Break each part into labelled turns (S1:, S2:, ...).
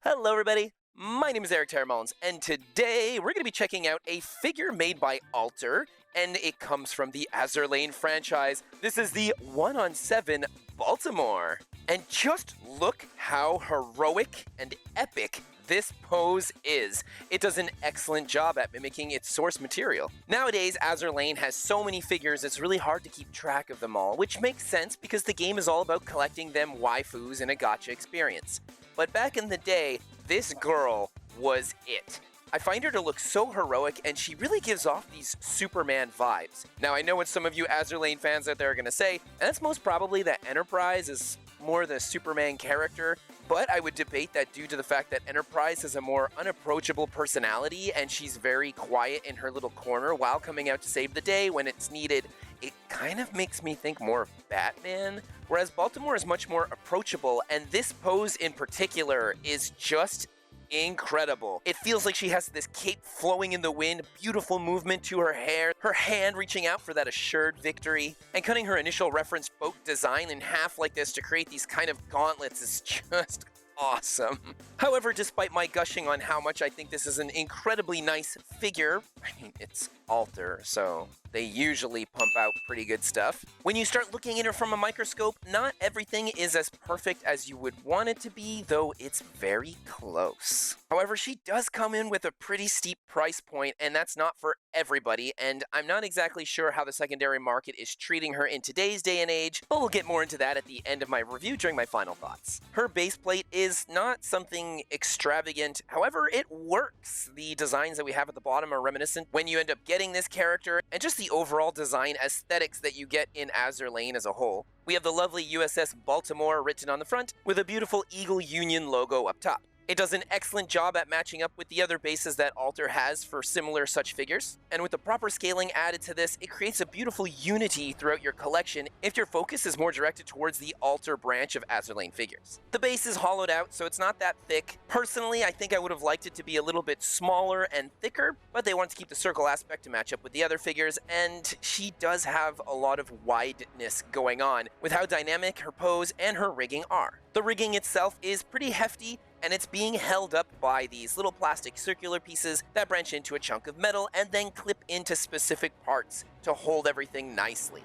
S1: Hello, everybody. My name is Erik Teren Mullins, and today we're going to be checking out a figure made by Alter, and it comes from the Azur Lane franchise. This is the 1/7 Baltimore. And just look how heroic and epic this pose is. It does an excellent job at mimicking its source material. Nowadays, Azur Lane has so many figures it's really hard to keep track of them all, which makes sense because the game is all about collecting them waifus in a gacha experience. But back in the day, this girl was it. I find her to look so heroic, and she really gives off these Superman vibes. Now, I know what some of you Azur Lane fans out there are going to say, and that's most probably that Enterprise is more the Superman character, but I would debate that due to the fact that Enterprise has a more unapproachable personality, and she's very quiet in her little corner while coming out to save the day when it's needed. It kind of makes me think more of Batman, whereas Baltimore is much more approachable, and this pose in particular is just incredible. It feels like she has this cape flowing in the wind, beautiful movement to her hair, her hand reaching out for that assured victory, and cutting her initial reference boat design in half like this to create these kind of gauntlets is just awesome. However, despite my gushing on how much I think this is an incredibly nice figure, I mean, it's Alter, so they usually pump out pretty good stuff. When you start looking at her from a microscope, not everything is as perfect as you would want it to be, though it's very close. However, she does come in with a pretty steep price point, and that's not for everybody, and I'm not exactly sure how the secondary market is treating her in today's day and age, but we'll get more into that at the end of my review during my final thoughts. Her base plate is not something extravagant, however, it works. The designs that we have at the bottom are reminiscent when you end up getting this character, and just the overall design aesthetics that you get in Azur Lane as a whole. We have the lovely USS Baltimore written on the front, with a beautiful Eagle Union logo up top. It does an excellent job at matching up with the other bases that Alter has for similar such figures, and with the proper scaling added to this, it creates a beautiful unity throughout your collection if your focus is more directed towards the Alter branch of Azur Lane figures. The base is hollowed out, so it's not that thick. Personally, I think I would have liked it to be a little bit smaller and thicker, but they wanted to keep the circle aspect to match up with the other figures, and she does have a lot of wideness going on with how dynamic her pose and her rigging are. The rigging itself is pretty hefty, and it's being held up by these little plastic circular pieces that branch into a chunk of metal and then clip into specific parts to hold everything nicely.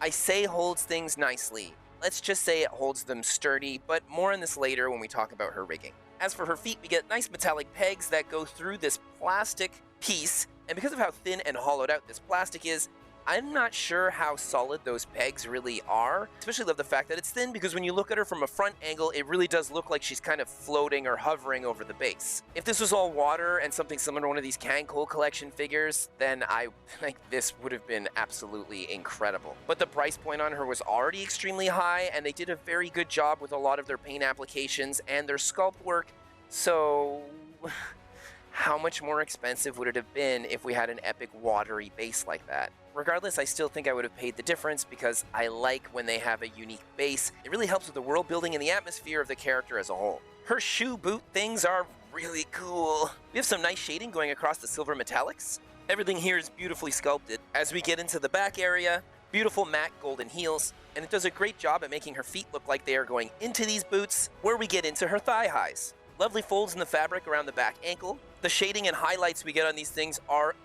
S1: I say holds things nicely. Let's just say it holds them sturdy, but more on this later when we talk about her rigging. As for her feet, we get nice metallic pegs that go through this plastic piece, and because of how thin and hollowed out this plastic is, I'm not sure how solid those pegs really are. Especially love the fact that it's thin, because when you look at her from a front angle, it really does look like she's kind of floating or hovering over the base. If this was all water and something similar to one of these Can Cole collection figures, then I think this would have been absolutely incredible. But the price point on her was already extremely high, and they did a very good job with a lot of their paint applications and their sculpt work, so how much more expensive would it have been if we had an epic watery base like that? Regardless, I still think I would have paid the difference because I like when they have a unique base. It really helps with the world building and the atmosphere of the character as a whole. Her shoe boot things are really cool. We have some nice shading going across the silver metallics. Everything here is beautifully sculpted. As we get into the back area, beautiful matte golden heels, and it does a great job at making her feet look like they are going into these boots, where we get into her thigh highs. Lovely folds in the fabric around the back ankle. The shading and highlights we get on these things are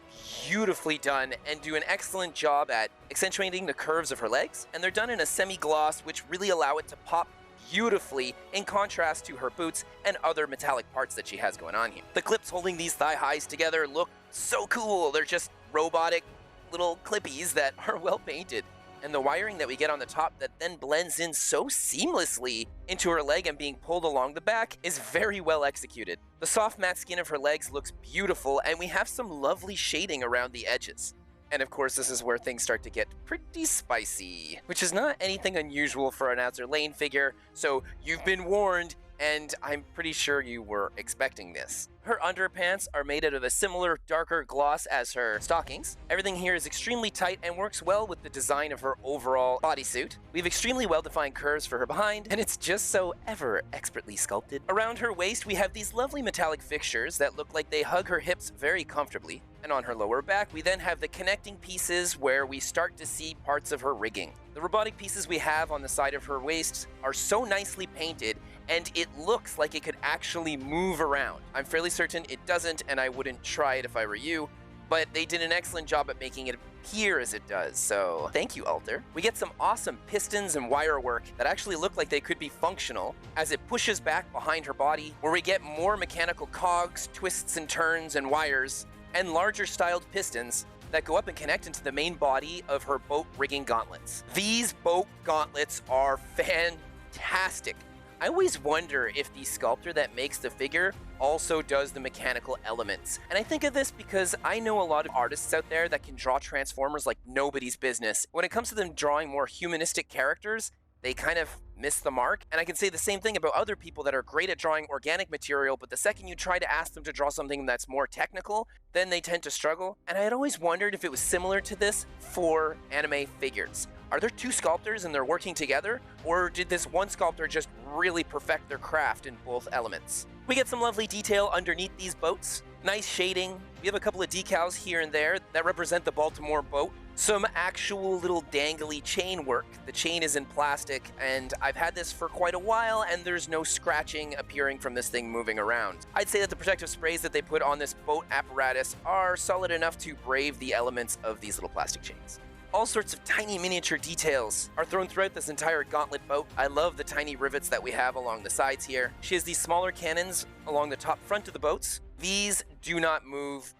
S1: beautifully done and do an excellent job at accentuating the curves of her legs, and they're done in a semi-gloss which really allow it to pop beautifully in contrast to her boots and other metallic parts that she has going on here. The clips holding these thigh highs together look so cool. They're just robotic little clippies that are well painted. And the wiring that we get on the top that then blends in so seamlessly into her leg and being pulled along the back is very well executed. The soft matte skin of her legs looks beautiful, and we have some lovely shading around the edges. And of course, this is where things start to get pretty spicy, which is not anything unusual for an Azur Lane figure, so you've been warned, and I'm pretty sure you were expecting this. Her underpants are made out of a similar darker gloss as her stockings. Everything here is extremely tight and works well with the design of her overall bodysuit. We have extremely well-defined curves for her behind, and it's just so ever expertly sculpted. Around her waist, we have these lovely metallic fixtures that look like they hug her hips very comfortably. And on her lower back, we then have the connecting pieces where we start to see parts of her rigging. The robotic pieces we have on the side of her waist are so nicely painted, and it looks like it could actually move around. I'm fairly certain it doesn't, and I wouldn't try it if I were you, but they did an excellent job at making it appear as it does, so thank you, Alter. We get some awesome pistons and wire work that actually look like they could be functional as it pushes back behind her body, where we get more mechanical cogs, twists and turns and wires, and larger styled pistons that go up and connect into the main body of her boat rigging gauntlets. These boat gauntlets are fantastic. I always wonder if the sculptor that makes the figure also does the mechanical elements. And I think of this because I know a lot of artists out there that can draw Transformers like nobody's business. When it comes to them drawing more humanistic characters, they kind of miss the mark. And I can say the same thing about other people that are great at drawing organic material, but the second you try to ask them to draw something that's more technical, then they tend to struggle. And I had always wondered if it was similar to this for anime figures. Are there two sculptors and they're working together? Or did this one sculptor just really perfect their craft in both elements? We get some lovely detail underneath these boats. Nice shading. We have a couple of decals here and there that represent the Baltimore boat. Some actual little dangly chain work. The chain is in plastic, and I've had this for quite a while, and there's no scratching appearing from this thing moving around. I'd say that the protective sprays that they put on this boat apparatus are solid enough to brave the elements of these little plastic chains. All sorts of tiny miniature details are thrown throughout this entire gauntlet boat. I love the tiny rivets that we have along the sides here. She has these smaller cannons along the top front of the boats. These do not move.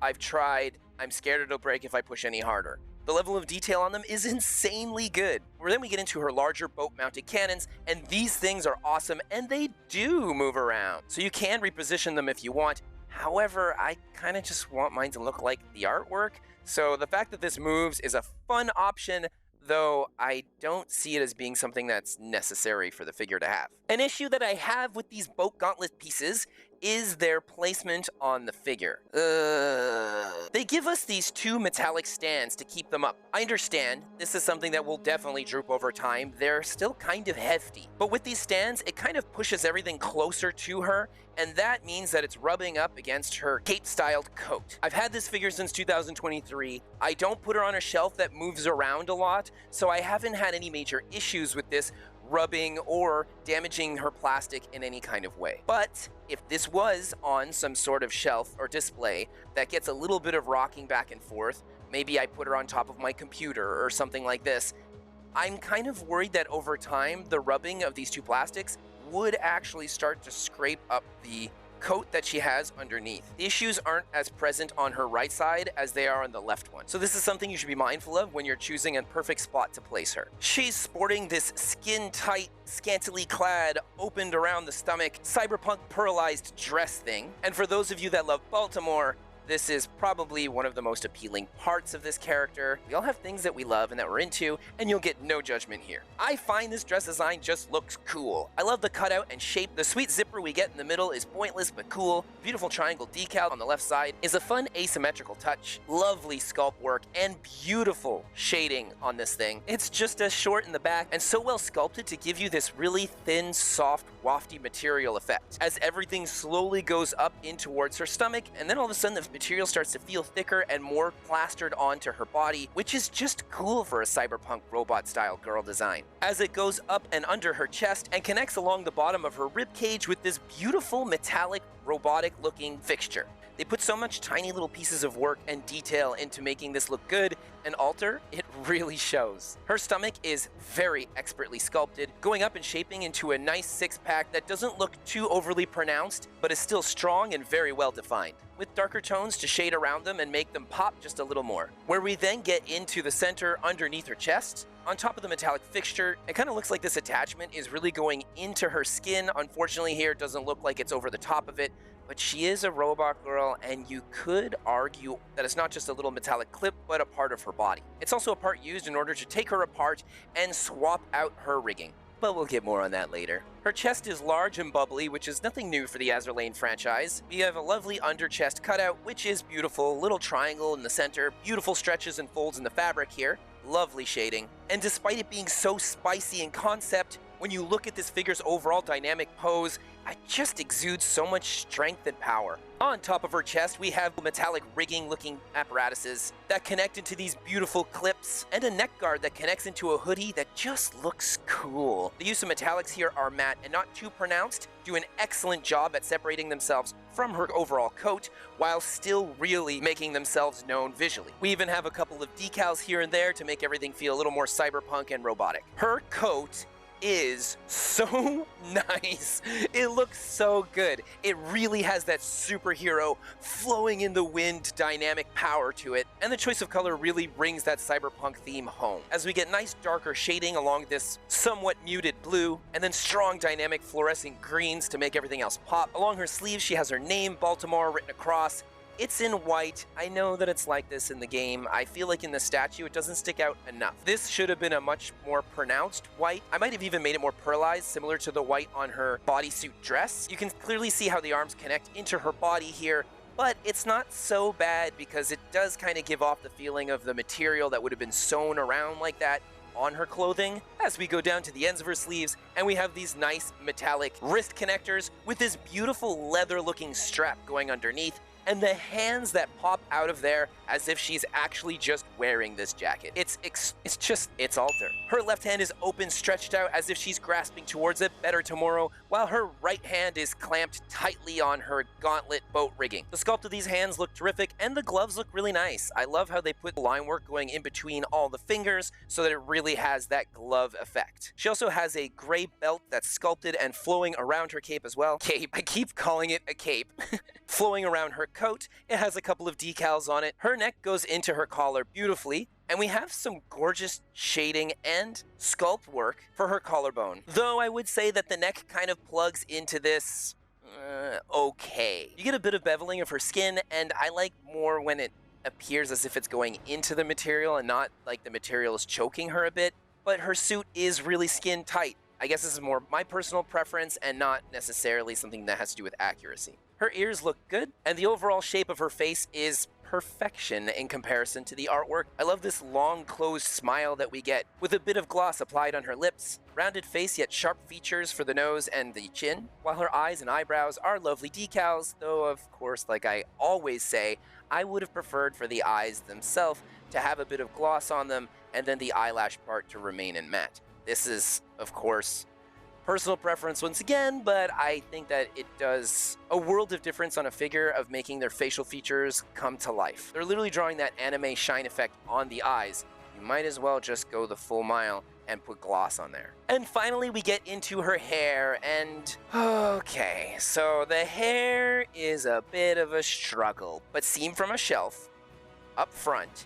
S1: I've tried. I'm scared it'll break if I push any harder. The level of detail on them is insanely good. Where then we get into her larger boat-mounted cannons, and these things are awesome, and they do move around. So you can reposition them if you want. However, I kind of just want mine to look like the artwork. So the fact that this moves is a fun option, though I don't see it as being something that's necessary for the figure to have. An issue that I have with these boat gauntlet pieces is their placement on the figure. They give us these two metallic stands to keep them up. I understand this is something that will definitely droop over time. They're still kind of hefty. But with these stands, it kind of pushes everything closer to her, and that means that it's rubbing up against her cape-styled coat. I've had this figure since 2023. I don't put her on a shelf that moves around a lot, so I haven't had any major issues with this rubbing or damaging her plastic in any kind of way. But if this was on some sort of shelf or display that gets a little bit of rocking back and forth, maybe I put her on top of my computer or something like this, I'm kind of worried that over time the rubbing of these two plastics would actually start to scrape up the coat that she has underneath. The issues aren't as present on her right side as they are on the left one. So this is something you should be mindful of when you're choosing a perfect spot to place her. She's sporting this skin-tight, scantily clad, opened around the stomach, cyberpunk pearlized dress thing. And for those of you that love Baltimore, this is probably one of the most appealing parts of this character. We all have things that we love and that we're into, and you'll get no judgment here. I find this dress design just looks cool. I love the cutout and shape. The sweet zipper we get in the middle is pointless but cool. Beautiful triangle decal on the left side is a fun asymmetrical touch. Lovely sculpt work and beautiful shading on this thing. It's just as short in the back and so well sculpted to give you this really thin, soft, wafty material effect as everything slowly goes up in towards her stomach, and then all of a sudden the material starts to feel thicker and more plastered onto her body, which is just cool for a cyberpunk robot-style girl design. As it goes up and under her chest and connects along the bottom of her ribcage with this beautiful metallic robotic-looking fixture. They put so much tiny little pieces of work and detail into making this look good, and Alter, it really shows. Her stomach is very expertly sculpted, going up and shaping into a nice six-pack that doesn't look too overly pronounced, but is still strong and very well defined, with darker tones to shade around them and make them pop just a little more. Where we then get into the center underneath her chest, on top of the metallic fixture, it kind of looks like this attachment is really going into her skin. Unfortunately here, it doesn't look like it's over the top of it, but she is a robot girl, and you could argue that it's not just a little metallic clip, but a part of her body. It's also a part used in order to take her apart and swap out her rigging. But we'll get more on that later. Her chest is large and bubbly, which is nothing new for the Azur Lane franchise. We have a lovely under chest cutout, which is beautiful, little triangle in the center, beautiful stretches and folds in the fabric here, lovely shading. And despite it being so spicy in concept, When you look at this figure's overall dynamic pose, it just exudes so much strength and power. On top of her chest, we have metallic rigging-looking apparatuses that connect into these beautiful clips, and a neck guard that connects into a hoodie that just looks cool. The use of metallics here are matte and not too pronounced, do an excellent job at separating themselves from her overall coat, while still really making themselves known visually. We even have a couple of decals here and there to make everything feel a little more cyberpunk and robotic. Her coat is so nice. It looks so good. It really has that superhero flowing in the wind dynamic power to it, and the choice of color really brings that cyberpunk theme home, as we get nice darker shading along this somewhat muted blue, and then strong dynamic fluorescent greens to make everything else pop. Along her sleeves, she has her name, Baltimore, written across. It's in white. I know that it's like this in the game. I feel like in the statue, it doesn't stick out enough. This should have been a much more pronounced white. I might have even made it more pearlized, similar to the white on her bodysuit dress. You can clearly see how the arms connect into her body here, but it's not so bad because it does kind of give off the feeling of the material that would have been sewn around like that on her clothing. As we go down to the ends of her sleeves, and we have these nice metallic wrist connectors with this beautiful leather looking strap going underneath, and the hands that pop out of there as if she's actually just wearing this jacket. It's Alter. Her left hand is open, stretched out as if she's grasping towards a better tomorrow, while her right hand is clamped tightly on her gauntlet boat rigging. The sculpt of these hands look terrific, and the gloves look really nice. I love how they put line work going in between all the fingers so that it really has that glove effect. She also has a gray belt that's sculpted and flowing around her cape as well. Cape, I keep calling it a cape. Flowing around her coat, it has a couple of decals on it. Her neck goes into her collar beautifully, and we have some gorgeous shading and sculpt work for her collarbone. Though I would say that the neck kind of plugs into this okay. You get a bit of beveling of her skin, and I like more when it appears as if it's going into the material and not like the material is choking her a bit, but her suit is really skin tight. I guess this is more my personal preference and not necessarily something that has to do with accuracy. Her ears look good, and the overall shape of her face is perfection in comparison to the artwork. I love this long closed smile that we get, with a bit of gloss applied on her lips, rounded face yet sharp features for the nose and the chin, while her eyes and eyebrows are lovely decals, though of course, like I always say, I would have preferred for the eyes themselves to have a bit of gloss on them, and then the eyelash part to remain in matte. This is, of course, personal preference once again, but I think that it does a world of difference on a figure of making their facial features come to life. They're literally drawing that anime shine effect on the eyes. You might as well just go the full mile and put gloss on there. And finally, we get into her hair, and okay, so the hair is a bit of a struggle, but seen from a shelf up front,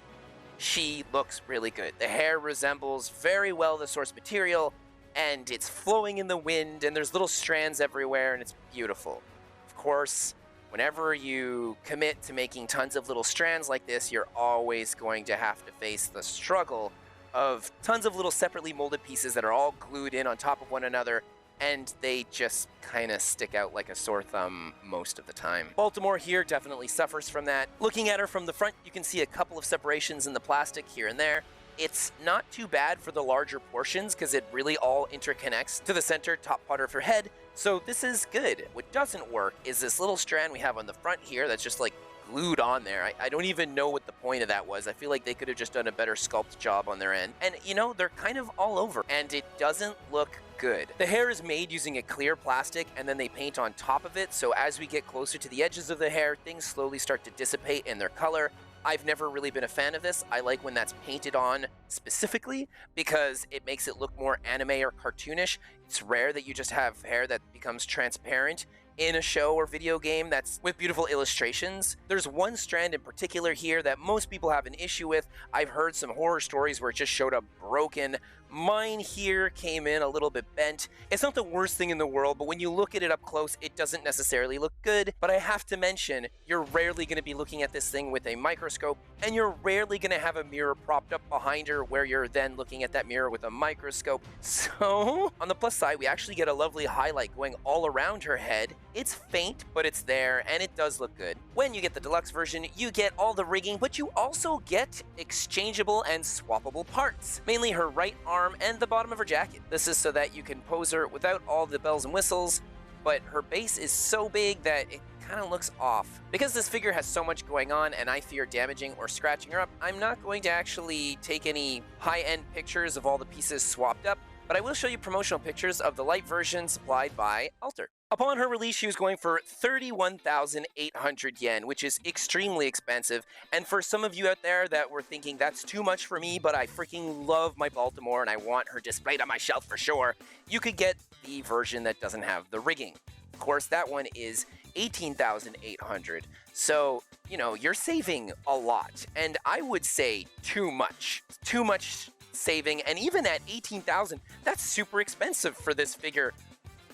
S1: she looks really good. The hair resembles very well the source material, and it's flowing in the wind, and there's little strands everywhere, and it's beautiful. Of course, whenever you commit to making tons of little strands like this, you're always going to have to face the struggle of tons of little separately molded pieces that are all glued in on top of one another, and they just kind of stick out like a sore thumb most of the time. Baltimore here definitely suffers from that. Looking at her from the front, you can see a couple of separations in the plastic here and there. It's not too bad for the larger portions because it really all interconnects to the center top part of her head, so this is good. What doesn't work is this little strand we have on the front here that's just like glued on there. I don't even know what the point of that was. I feel like they could have just done a better sculpt job on their end. And you know, they're kind of all over, and it doesn't look good. The hair is made using a clear plastic, and then they paint on top of it, so as we get closer to the edges of the hair, things slowly start to dissipate in their color. I've never really been a fan of this. I like when that's painted on specifically because it makes it look more anime or cartoonish. It's rare that you just have hair that becomes transparent in a show or video game that's with beautiful illustrations. There's one strand in particular here that most people have an issue with. I've heard some horror stories where it just showed up broken. Mine here came in a little bit bent. It's not the worst thing in the world, but when you look at it up close, it doesn't necessarily look good. But I have to mention, you're rarely going to be looking at this thing with a microscope, and you're rarely going to have a mirror propped up behind her where you're then looking at that mirror with a microscope. So, on the plus side, we actually get a lovely highlight going all around her head. It's faint, but it's there, and it does look good. When you get the deluxe version, you get all the rigging, but you also get exchangeable and swappable parts. Mainly her right arm arm and the bottom of her jacket. This is so that you can pose her without all the bells and whistles, but her base is so big that it kind of looks off. Because this figure has so much going on and I fear damaging or scratching her up, I'm not going to actually take any high-end pictures of all the pieces swapped up, but I will show you promotional pictures of the light version supplied by Alter. Upon her release, she was going for 31,800 yen, which is extremely expensive. And for some of you out there that were thinking that's too much for me, but I freaking love my Baltimore and I want her displayed on my shelf for sure, you could get the version that doesn't have the rigging. Of course, that one is 18,800. So, you know, you're saving a lot. And I would say too much. Too much saving. And even at 18,000, that's super expensive for this figure.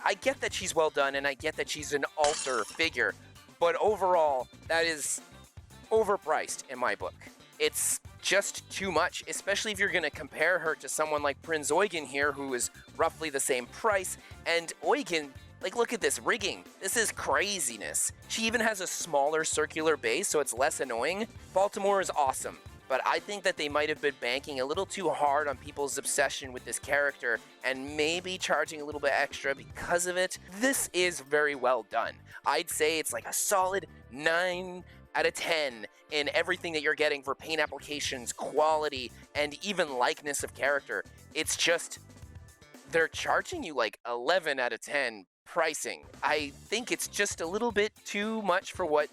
S1: I get that she's well done, and I get that she's an Alter figure, but overall, that is overpriced in my book. It's just too much, especially if you're going to compare her to someone like Prince Eugen here, who is roughly the same price, and Eugen, like, look at this rigging. This is craziness. She even has a smaller circular base, so it's less annoying. Baltimore is awesome. But I think that they might have been banking a little too hard on people's obsession with this character and maybe charging a little bit extra because of it. This is very well done. I'd say it's like a solid 9 out of 10 in everything that you're getting for paint applications, quality, and even likeness of character. It's just, they're charging you like 11 out of 10 pricing. I think it's just a little bit too much for what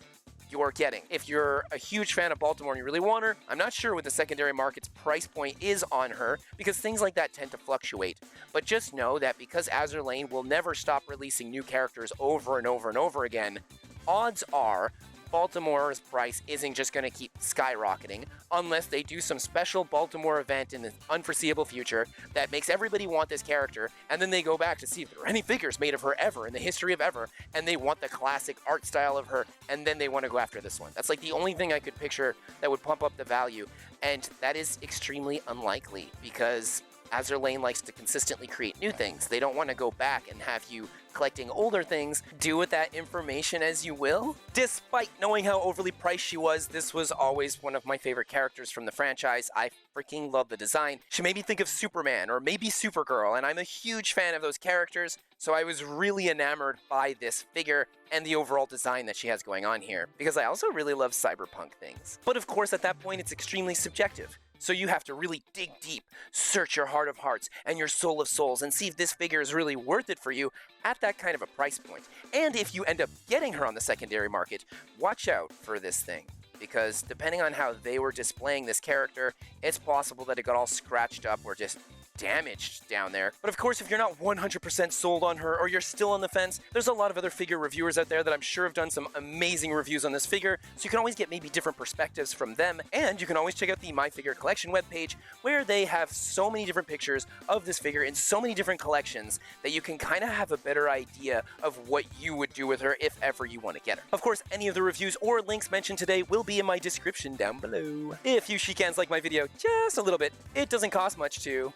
S1: you're getting. If you're a huge fan of Baltimore and you really want her, I'm not sure what the secondary market's price point is on her, because things like that tend to fluctuate. But just know that because Azur Lane will never stop releasing new characters over and over and over again, odds are Baltimore's price isn't just going to keep skyrocketing unless they do some special Baltimore event in the unforeseeable future that makes everybody want this character, and then they go back to see if there are any figures made of her ever in the history of ever, and they want the classic art style of her, and then they want to go after this one. That's like the only thing I could picture that would pump up the value, and that is extremely unlikely because Azur Lane likes to consistently create new things. They don't want to go back and have you collecting older things. Do with that information as you will. Despite knowing how overly priced she was, this was always one of my favorite characters from the franchise. I freaking love the design. She made me think of Superman or maybe Supergirl, and I'm a huge fan of those characters, so I was really enamored by this figure and the overall design that she has going on here, because I also really love cyberpunk things. But of course, at that point, it's extremely subjective. So you have to really dig deep, search your heart of hearts and your soul of souls, and see if this figure is really worth it for you at that kind of a price point. And if you end up getting her on the secondary market, watch out for this thing, because depending on how they were displaying this character, it's possible that it got all scratched up or just damaged down there. But of course, if you're not 100% sold on her or you're still on the fence, there's a lot of other figure reviewers out there that I'm sure have done some amazing reviews on this figure, so you can always get maybe different perspectives from them, and you can always check out the My Figure Collection webpage, where they have so many different pictures of this figure in so many different collections that you can kind of have a better idea of what you would do with her if ever you want to get her. Of course, any of the reviews or links mentioned today will be in my description down below. If you shikans like my video just a little bit, it doesn't cost much to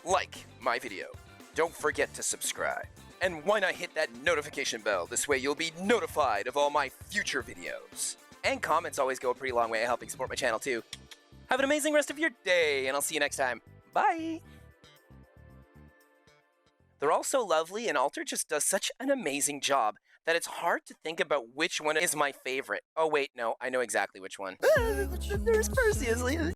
S1: like my video. Don't forget to subscribe. And why not hit that notification bell? This way you'll be notified of all my future videos. And comments always go a pretty long way at helping support my channel too. Have an amazing rest of your day, and I'll see you next time. Bye! They're all so lovely, and Alter just does such an amazing job that it's hard to think about which one is my favorite. Oh wait, no, I know exactly which one. There's Perseus.